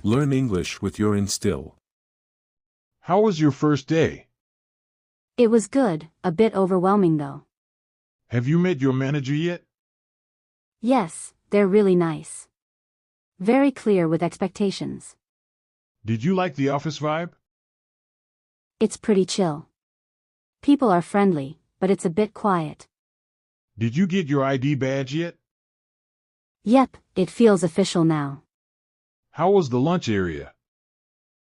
Learn English with your Instill. How was your first day? It was good, a bit overwhelming though. Have you met your manager yet? Yes, they're really nice. Very clear with expectations. Did you like the office vibe? It's pretty chill. People are friendly, but it's a bit quiet. Did you get your ID badge yet? Yep, it feels official now. How was the lunch area?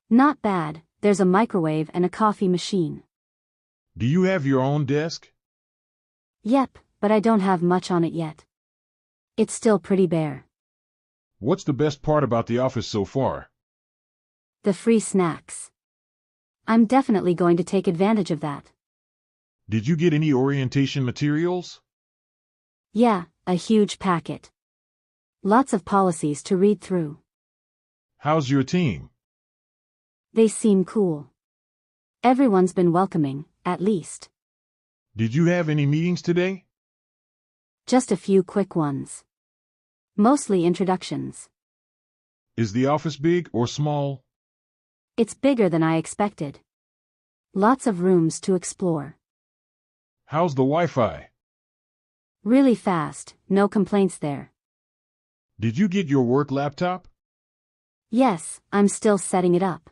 Not bad, there's a microwave and a coffee machine. Do you have your own desk? Yep, but I don't have much on it yet. It's still pretty bare. What's the best part about the office so far? The free snacks. I'm definitely going to take advantage of that. Did you get any orientation materials? Yeah, a huge packet. Lots of policies to read through. How's your team? They seem cool. Everyone's been welcoming, at least. Did you have any meetings today? Just a few quick ones. Mostly introductions. Is the office big or small? It's bigger than I expected. Lots of rooms to explore. How's the Wi-Fi? Really fast, no complaints there. Did you get your work laptop? Yes, I'm still setting it up.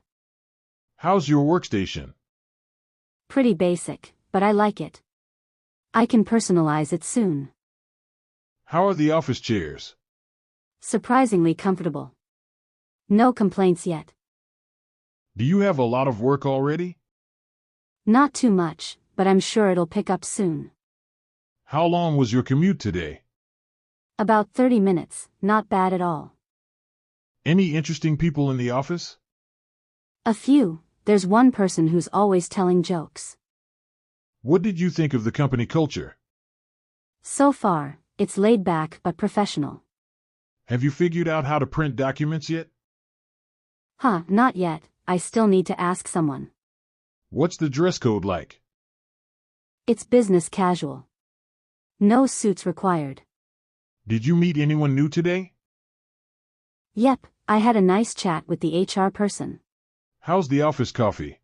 How's your workstation? Pretty basic, but I like it. I can personalize it soon. How are the office chairs? Surprisingly comfortable. No complaints yet. Do you have a lot of work already? Not too much, but I'm sure it'll pick up soon. How long was your commute today? About 30 minutes, not bad at all. Any interesting people in the office? A few, there's one person who's always telling jokes. What did you think of the company culture? So far, it's laid back but professional. Have you figured out how to print documents yet? Not yet, I still need to ask someone. What's the dress code like? It's business casual. No suits required. Did you meet anyone new today? Yep, I had a nice chat with the HR person. How's the office coffee?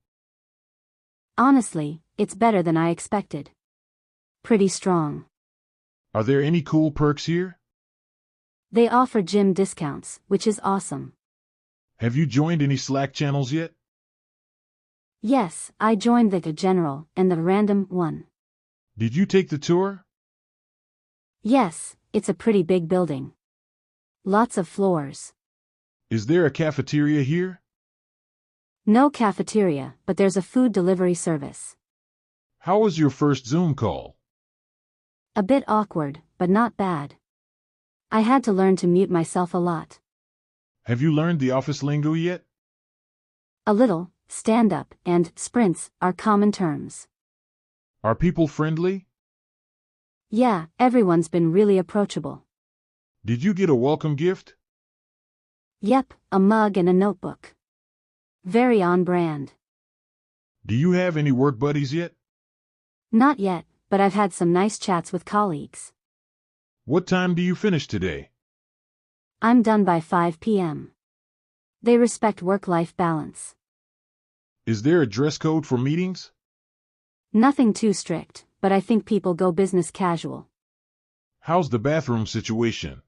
Honestly, it's better than I expected. Pretty strong. Are there any cool perks here? They offer gym discounts, which is awesome. Have you joined any Slack channels yet? Yes, I joined the general and the random one. Did you take the tour? Yes, it's a pretty big building. Lots of floors. Is there a cafeteria here? No cafeteria, but there's a food delivery service. How was your first Zoom call? A bit awkward, but not bad. I had to learn to mute myself a lot. Have you learned the office lingo yet? A little, stand-up, and sprints are common terms. Are people friendly? Yeah, everyone's been really approachable. Did you get a welcome gift? Yep, a mug and a notebook. Very on brand. Do you have any work buddies yet? Not yet, but I've had some nice chats with colleagues. What time do you finish today? I'm done by 5 p.m. They respect work-life balance. Is there a dress code for meetings? Nothing too strict, but I think people go business casual. How's the bathroom situation?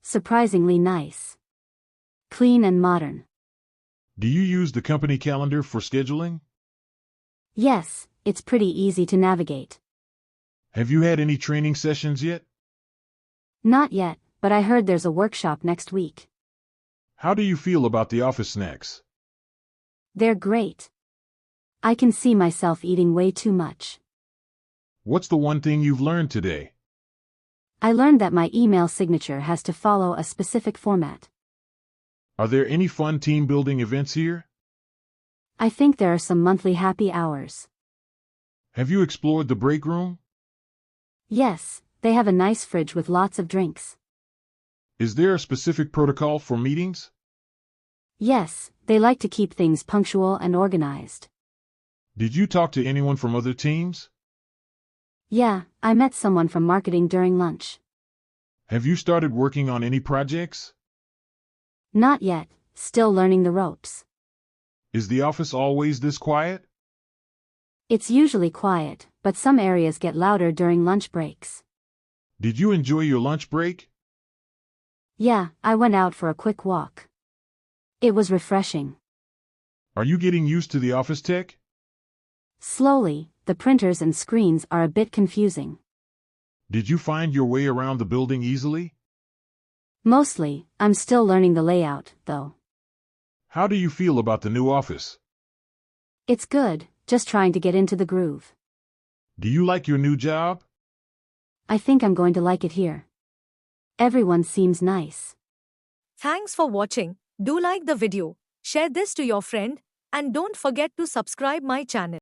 Surprisingly nice. Clean and modern. Do you use the company calendar for scheduling? Yes, it's pretty easy to navigate. Have you had any training sessions yet? Not yet, but I heard there's a workshop next week. How do you feel about the office snacks? They're great. I can see myself eating way too much. What's the one thing you've learned today? I learned that my email signature has to follow a specific format. Are there any fun team building events here? I think there are some monthly happy hours. Have you explored the break room? Yes, they have a nice fridge with lots of drinks. Is there a specific protocol for meetings? Yes, they like to keep things punctual and organized. Did you talk to anyone from other teams? Yeah, I met someone from marketing during lunch. Have you started working on any projects? Not yet, still learning the ropes. Is the office always this quiet? It's usually quiet, but some areas get louder during lunch breaks. Did you enjoy your lunch break? Yeah, I went out for a quick walk. It was refreshing. Are you getting used to the office tech? Slowly, the printers and screens are a bit confusing. Did you find your way around the building easily? Mostly, I'm still learning the layout, though. How do you feel about the new office? It's good, just trying to get into the groove. Do you like your new job? I think I'm going to like it here. Everyone seems nice. Thanks for watching. Do like the video, share this to your friend, and don't forget to subscribe my channel.